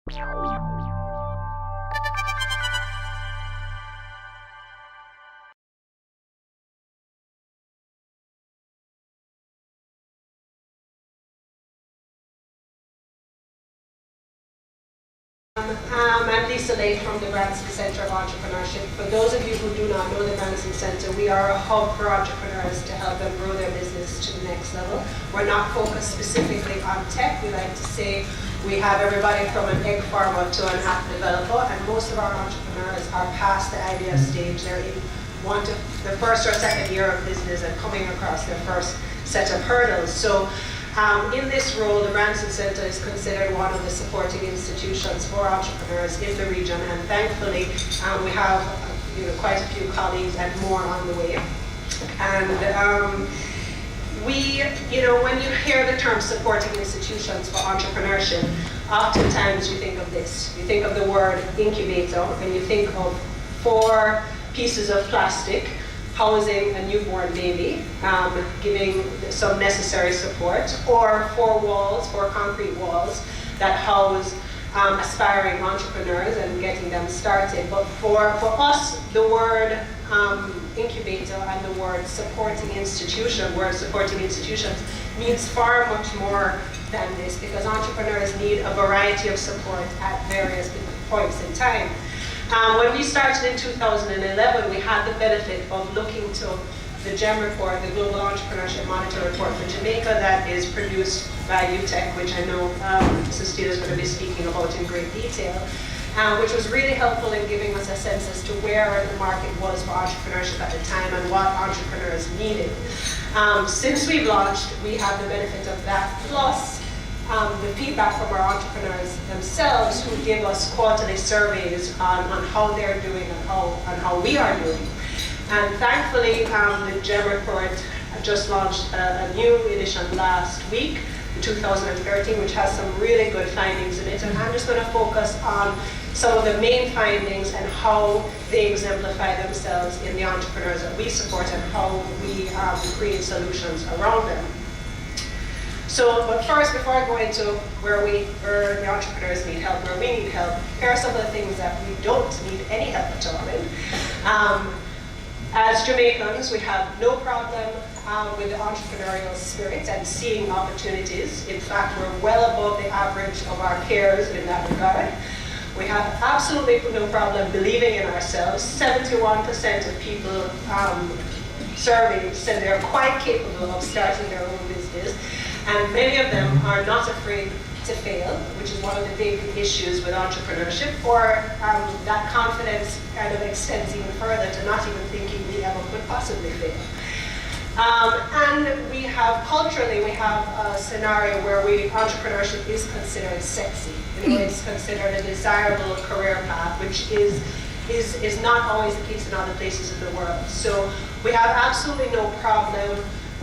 I'm Lisa Lake from the Branson Centre of Entrepreneurship. For those of you who do not know the Branson Centre, we are a hub for entrepreneurs to help them grow their business to the next level. We're not focused specifically on tech. We like to say we have everybody from an egg farmer to an app developer, and most of our entrepreneurs are past the idea stage. They're in the first or second year of business and coming across their first set of hurdles. So in this role, the Branson Centre is considered one of the supporting institutions for entrepreneurs in the region, and thankfully we have quite a few colleagues and more on the way. And when you hear the term supporting institutions for entrepreneurship, oftentimes you think of this. You think of the word incubator, and you think of 4 pieces of plastic housing a newborn baby, giving some necessary support, or 4 concrete walls that house aspiring entrepreneurs and getting them started. But for us, the word incubator and the word supporting institutions means far much more than this, because entrepreneurs need a variety of support at various points in time. When we started in 2011, we had the benefit of looking to the GEM report, the Global Entrepreneurship Monitor Report for Jamaica, that is produced by UTech, which I know Mrs. Steele is going to be speaking about in great detail, which was really helpful in giving us a sense as to where the market was for entrepreneurship at the time and what entrepreneurs needed. Since we've launched, we have the benefit of that, plus the feedback from our entrepreneurs themselves, who give us quarterly surveys on how they're doing and how we are doing. And thankfully, the GEM report just launched a new edition last week, 2013, which has some really good findings in it. And I'm just going to focus on some of the main findings and how they exemplify themselves in the entrepreneurs that we support and how we create solutions around them. So, but first, before I go into where the entrepreneurs need help, where we need help, here are some of the things that we don't need any help at all in. As Jamaicans, we have no problem with the entrepreneurial spirit and seeing opportunities. In fact, we're well above the average of our peers in that regard. We have absolutely no problem believing in ourselves. 71% of people surveyed said they're quite capable of starting their own business. And many of them are not afraid to fail, which is one of the big issues with entrepreneurship, or that confidence kind of extends even further to not even thinking we ever could possibly fail. And we have, culturally, we have a scenario where entrepreneurship is considered sexy. It's considered a desirable career path, which is not always the case in other places of the world. So we have absolutely no problem,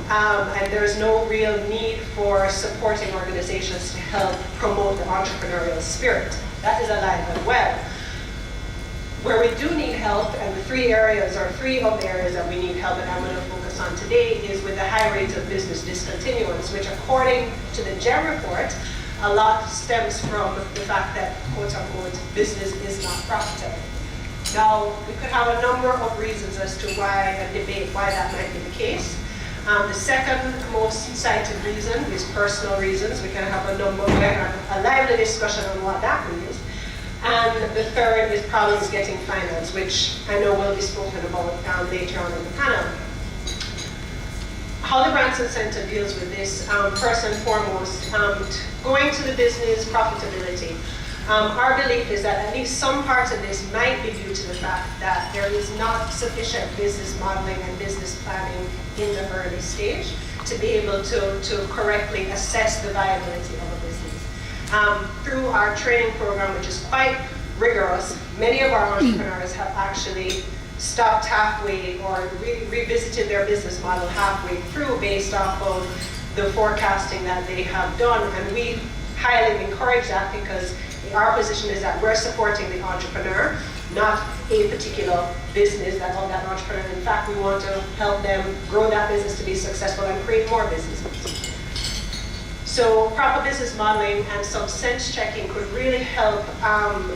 and there's no real need for supporting organizations to help promote the entrepreneurial spirit. That is alive and well. Where we do need help, and the 3 of the areas that we need help, and I'm going to focus on today, is with the high rate of business discontinuance, which according to the GEM report, a lot stems from the fact that, quote unquote, business is not profitable. Now, we could have a number of reasons as to why, and debate why that might be the case. The second most cited reason is personal reasons. We can have a lively discussion on what that means. And the third is problems getting finance, which I know will be spoken about later on in the panel. How the Branson Centre deals with this, first and foremost, going to the business profitability. Our belief is that at least some part of this might be due to the fact that there is not sufficient business modeling and business planning in the early stage to be able to correctly assess the viability of a business. Through our training program, which is quite rigorous, many of our entrepreneurs have actually stopped halfway or revisited their business model halfway through based off of the forecasting that they have done. And we highly encourage that, because our position is that we're supporting the entrepreneur, not a particular business that entrepreneur. In fact, we want to help them grow that business to be successful and create more businesses. So proper business modeling and some sense checking could really help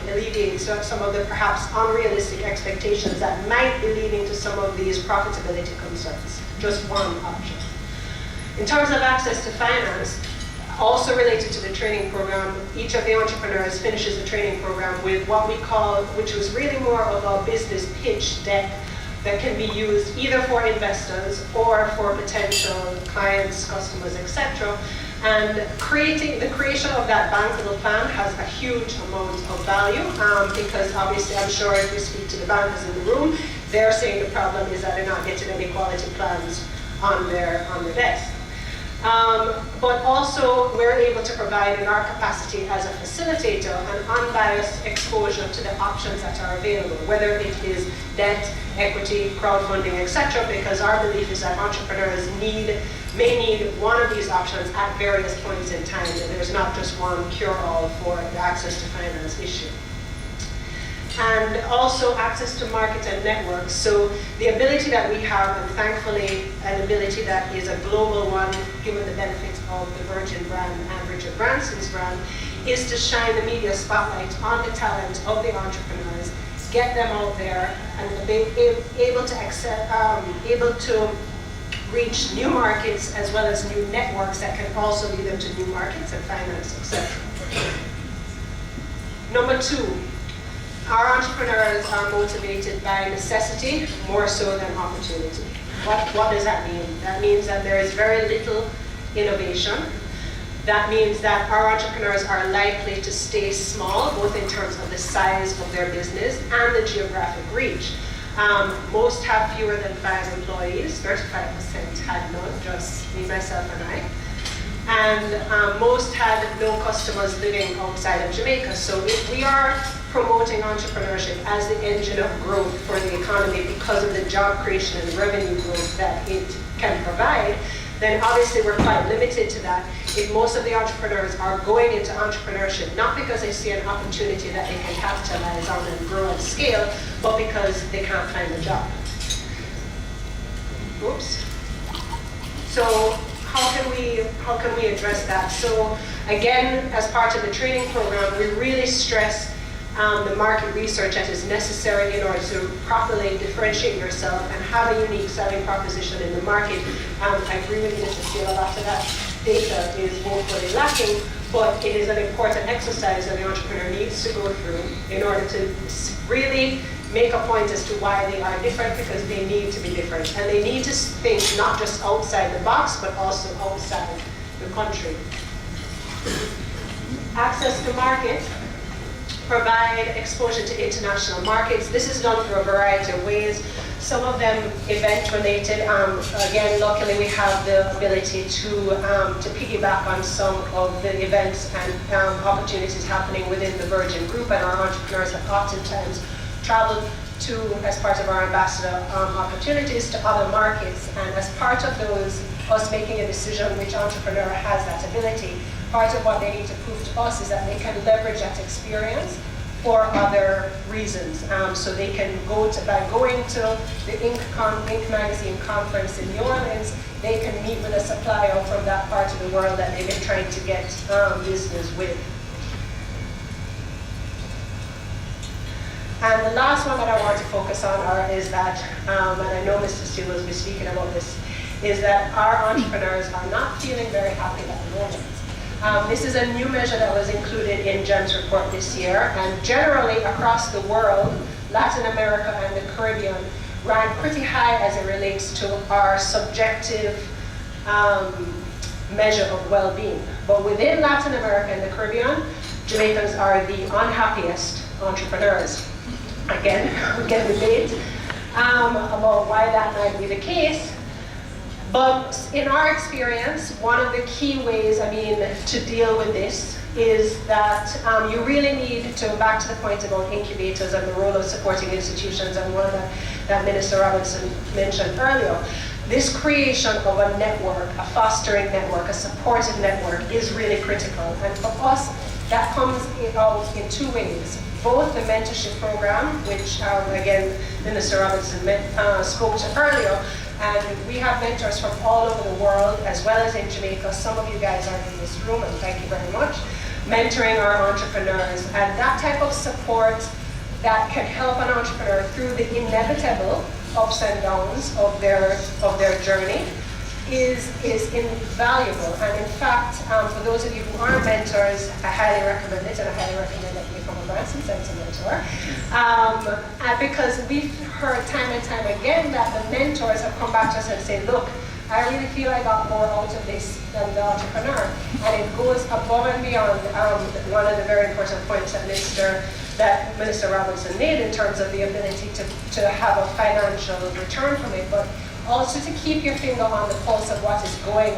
alleviate some of the perhaps unrealistic expectations that might be leading to some of these profitability concerns. Just one option. In terms of access to finance, also related to the training program, each of the entrepreneurs finishes the training program with what we call, which was really more of a business pitch deck that can be used either for investors or for potential clients, customers, etc. And the creation of that bankable plan has a huge amount of value because obviously I'm sure if you speak to the bankers in the room, they're saying the problem is that they're not getting any quality plans on their desk. But also we're able to provide in our capacity as a facilitator an unbiased exposure to the options that are available, whether it is debt, equity, crowdfunding, etc. because our belief is that entrepreneurs may need one of these options at various points in time, and there's not just one cure-all for the access to finance issue. And also access to markets and networks. So the ability that we have, and thankfully an ability that is a global one, given the benefits of the Virgin brand and Richard Branson's brand, is to shine the media spotlight on the talent of the entrepreneurs, get them out there, and be able to reach new markets as well as new networks that can also lead them to new markets and finance, etc. Number 2. Our entrepreneurs are motivated by necessity more so than opportunity. What does that mean? That means that there is very little innovation. That means that our entrepreneurs are likely to stay small, both in terms of the size of their business and the geographic reach. Most have fewer than 5 employees, 35% had none, just me, myself, and I. And most had no customers living outside of Jamaica. So if we are promoting entrepreneurship as the engine of growth for the economy because of the job creation and revenue growth that it can provide, then obviously we're quite limited to that. If most of the entrepreneurs are going into entrepreneurship, not because they see an opportunity that they can capitalize on and grow and scale, but because they can't find a job. Oops. So how can we address that? So again, as part of the training program, we really stress the market research that is necessary in order to properly differentiate yourself and have a unique selling proposition in the market. I agree with Mr. Steele, a lot of that data is woefully lacking, but it is an important exercise that the entrepreneur needs to go through in order to really make a point as to why they are different, because they need to be different. And they need to think not just outside the box, but also outside the country. Access to market. Provide exposure to international markets. This is done through a variety of ways. Some of them event-related. Again, luckily we have the ability to piggyback on some of the events and opportunities happening within the Virgin Group, and our entrepreneurs have oftentimes traveled to, as part of our ambassador opportunities, to other markets. And as part of those, us making a decision which entrepreneur has that ability, part of what they need to prove to us is that they can leverage that experience for other reasons. So they can by going to the Inc. Magazine conference in New Orleans, they can meet with a supplier from that part of the world that they've been trying to get business with. And the last one that I want to focus on is that, and I know Mr. Steele will be speaking about this, is that our entrepreneurs are not feeling very happy at the moment. This is a new measure that was included in Jem's report this year, and generally across the world, Latin America and the Caribbean rank pretty high as it relates to our subjective measure of well-being. But within Latin America and the Caribbean, Jamaicans are the unhappiest entrepreneurs. Again, we get a debate about why that might be the case. But in our experience, one of the key ways, to deal with this is that you really need to, back to the point about incubators and the role of supporting institutions, and one that Minister Robinson mentioned earlier. This creation of a network, a fostering network, a supportive network is really critical. And for us, that comes out in 2 ways. Both the mentorship program, which again, Minister Robinson spoke to earlier, And we have mentors from all over the world, as well as in Jamaica. Some of you guys are in this room, and thank you very much, mentoring our entrepreneurs. And that type of support that can help an entrepreneur through the inevitable ups and downs of their journey is invaluable. And in fact, for those of you who are mentors, I highly recommend it, and I highly recommend that you become a Branson Center mentor. Because we've heard time and time again that the mentors have come back to us and say, look, I really feel I got more out of this than the entrepreneur. And it goes above and beyond one of the very important points that Minister Robinson made in terms of the ability to have a financial return from it, but also to keep your finger on the pulse of what is going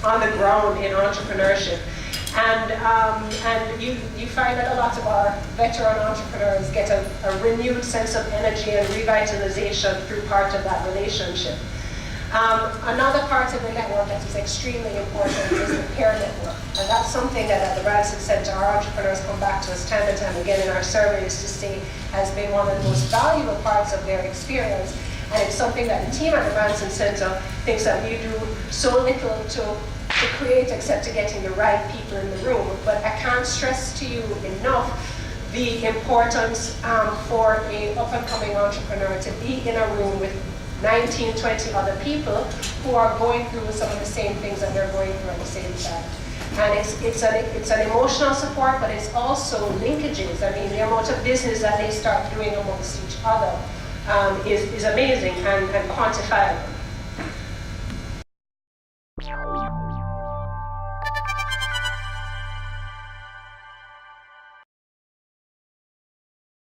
on the ground in entrepreneurship. And you find that a lot of our veteran entrepreneurs get a renewed sense of energy and revitalization through part of that relationship. Another part of the network that is extremely important is the peer network. And that's something that at the Branson Center, our entrepreneurs come back to us time and time again in our surveys to say has been one of the most valuable parts of their experience. And it's something that the team at the Branson Center thinks that we do so little to create except to getting the right people in the room. But I can't stress to you enough the importance for an up-and-coming entrepreneur to be in a room with 19, 20 other people who are going through some of the same things that they're going through at the same time. And it's an emotional support, but it's also linkages. I mean, the amount of business that they start doing amongst each other is amazing and quantifiable.